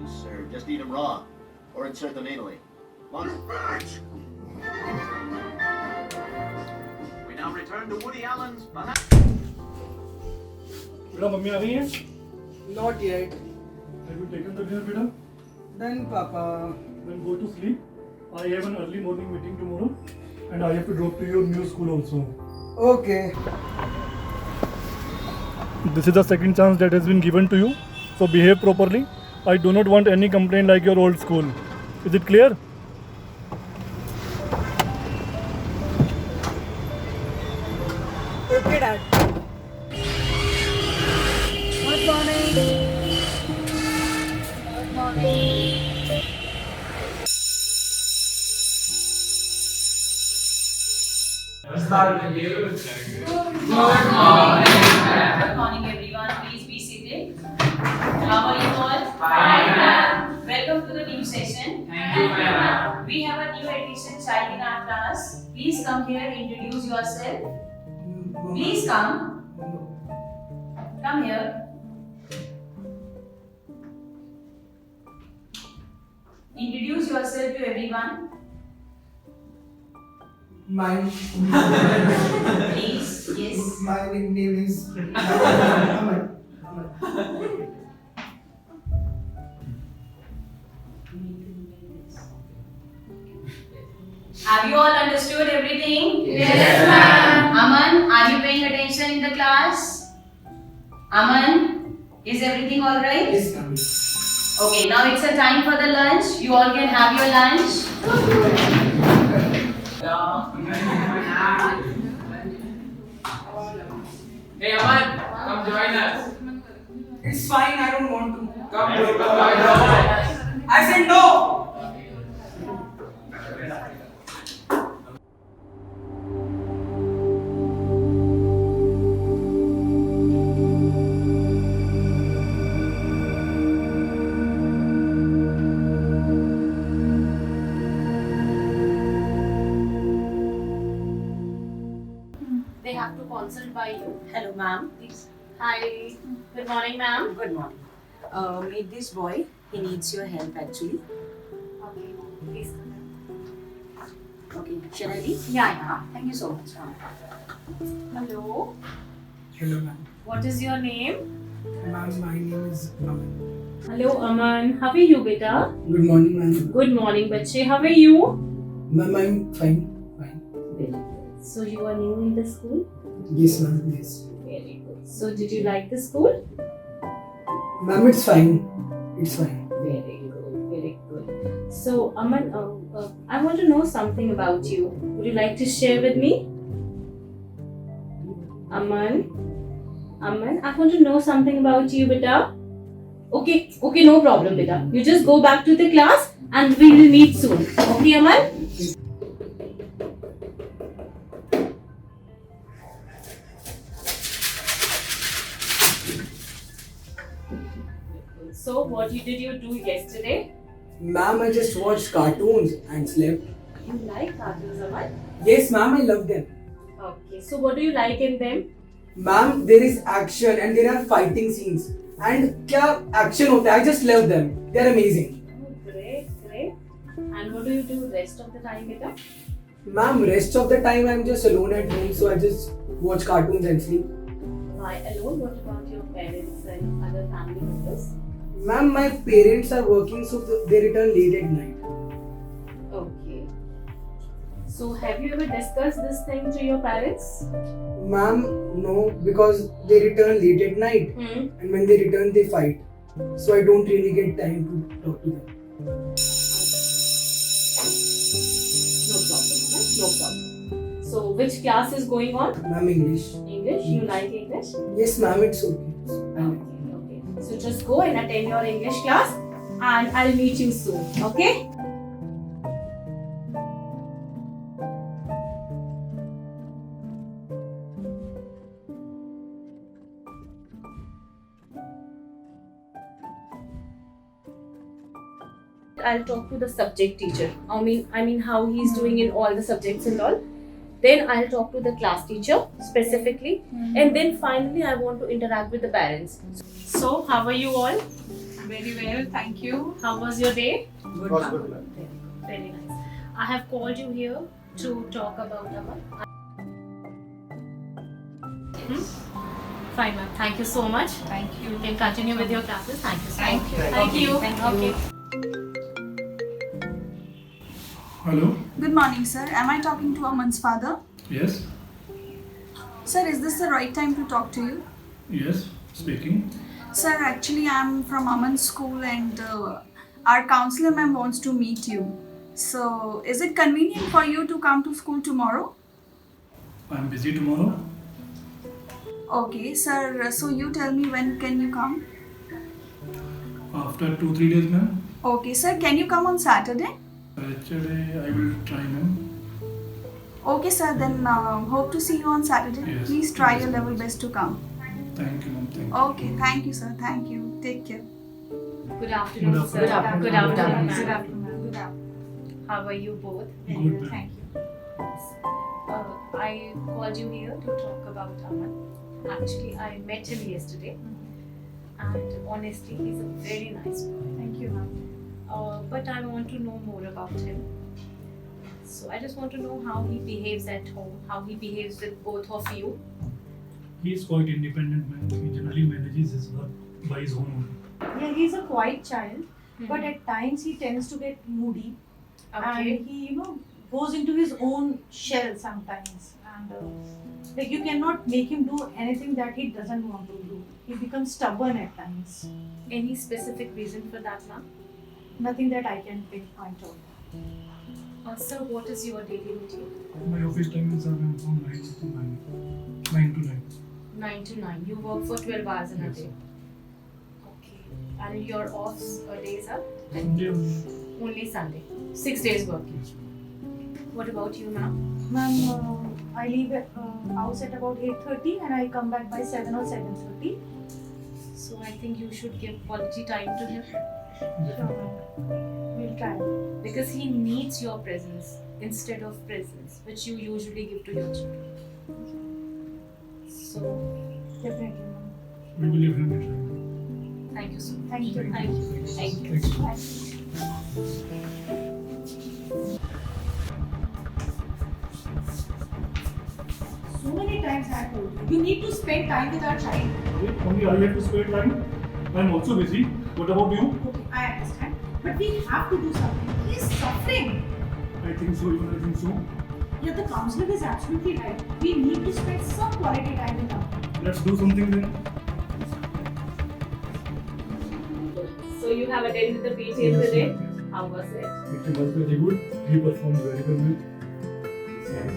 juice, or just eat them raw, or insert them anally. What? We now return to Woody Allen's Banana. बेटा mummy आ गई हैं? Not yet. Have you taken the dinner, बेटा? Then, Papa. Then go to sleep. I have an early morning meeting tomorrow, and I have to drop to your new school also. Okay. This is the second chance that has been given to you, so behave properly. I do not want any complaint like your old school. Is it clear? Okay, Dad. Good morning. Good morning. Good morning, everyone. Please be seated. How are you all? Fine, ma'am. Welcome to the new session. Thank you, ma'am. We have a new addition child in our class. Please come here, introduce yourself. Please come. Come here. Introduce yourself to everyone. My Please. Yes. my nickname is Aman. Have you all understood everything? Yes, ma'am. Aman, are you paying attention in the class? Aman, is everything all right? Yes, ma'am. Okay, now it's a time for the lunch. You all can have your lunch. Hey Aman, come join us. It's fine. I don't want to. Come join us. I said no. They have to consult by you. Hello, ma'am. Please. Hi. Good morning, ma'am. Good morning. Meet this boy. He needs your help actually. Okay, please. Okay, shall I leave? Yeah. Thank you so much, ma'am. Hello. Hello, ma'am. What is your name? Ma'am, my name is Aman. Hello, Aman. How are you, beta? Good morning, ma'am. Good morning, bache. How are you? Ma'am, I'm fine. Fine. Very good. So you are new in the school? Yes, ma'am. Yes. Very good. So did you like the school? Ma'am, it's fine. It's fine. Very good. Very good. So Aman, I want to know something about you. Would you like to share with me? Aman, I want to know something about you, beta. Okay, no problem, beta. You just go back to the class and we will meet soon. Okay, Aman? So, what did you do yesterday? Ma'am, I just watched cartoons and slept. You like cartoons, Aman? Yes, ma'am, I love them. Okay, so what do you like in them? Ma'am, there is action and there are fighting scenes. And क्या action होता है? I just love them. They are amazing. Oh, great. And what do you do rest of the time, beta? Ma'am, rest of the time I'm just alone at home, so I just watch cartoons and sleep. Why alone? What about your parents and other family members? Ma'am, my parents are working, so they return late at night. Okay. So have you ever discussed this thing to your parents? Ma'am, no, because they return late at night, and when they return, they fight. So I don't really get time to talk to them. No problem, right? No problem. So which class is going on? Ma'am, English. English? You like English? Yes, ma'am, it's okay. I like it. Okay. So just go and attend your English class and I'll meet you soon. Okay? I'll talk to the subject teacher. I mean how he's doing in all the subjects and all. Then I'll talk to the class teacher specifically, and then finally I want to interact with the parents. So, how are you all? Very well, thank you. How was your day? Good. Very nice. I have called you here to talk about Aman. Fine, ma'am. Thank you so much. Thank you. You can continue with your classes. Thank you so much. Thank you. Thank you. Thank you. Okay. Hello? Good morning, sir. Am I talking to Aman's father? Yes? Sir, is this the right time to talk to you? Yes, speaking. Sir, actually, I'm from Aman's school and our counselor ma'am wants to meet you. So, is it convenient for you to come to school tomorrow? I'm busy tomorrow. Okay, sir. So, you tell me when can you come? After 2-3 days, ma'am. Okay, sir. Can you come on Saturday? Actually, I will try, ma'am. Okay, sir. Then hope to see you on Saturday. Yes. Please try your level best to come. Thank you, ma'am. Thank you. Okay, thank you, sir. Thank you. Take care. Good afternoon, Good sir. afternoon. Good afternoon. Good ma'am. afternoon. Good afternoon. How are you both? Good, ma'am. Thank you. I called you here to talk about Aman. Actually, I met him yesterday, and honestly, he's a very nice boy. Thank you, ma'am. But I want to know more about him. So I just want to know how he behaves at home, how he behaves with both of you. He's quite independent, man. He generally manages his work by his own. Yeah, he's a quiet child, but at times he tends to get moody, Okay. and he, goes into his own shell sometimes. And like you cannot make him do anything that he doesn't want to do. He becomes stubborn at times. Any specific reason for that, ma'am? Nothing that I can pinpoint out. Sir, what is your daily routine? My office timings are from 9 to 9. 9 to 9. 9 to 9. You work for 12 hours in a day. Okay. And your off days are Sunday only. only Sunday. 6 days working. Yes, ma'am. What about you, ma'am? Ma'am, I leave house at about 8:30 and I come back by 7 or 7:30. So I think you should give quality time to him Sure, ma'am. We'll try. because he needs your presence instead of presence, which you usually give to your children. So Definitely, ma'am. We will definitely try. thank you so much. Thank you. Thank you. Thank you. Thank you. So many times I told you, you need to spend time with our child. Only I have to spare time. I'm also busy. What about you? Okay, I understand. But we have to do something. He is suffering. I think so, even I think so. Yeah, the counselor is absolutely right. We need to spend some quality time with him. Let's do something then. So you have attended the PTA Yes, today? yes. How was it? It was very good. He performed very well.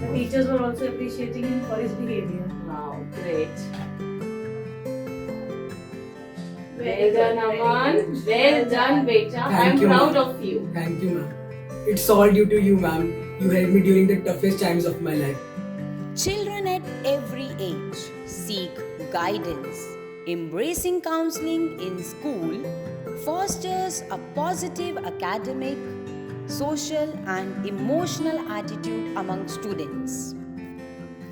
The teachers were also appreciating him for his behavior. Wow, great. Well done, Aman. Well done, beta. I'm you, proud ma'am. of you. Thank you, ma'am. It's all due to you, ma'am. You helped me during the toughest times of my life. Children at every age seek guidance. Embracing counseling in school fosters a positive academic, social, and emotional attitude among students.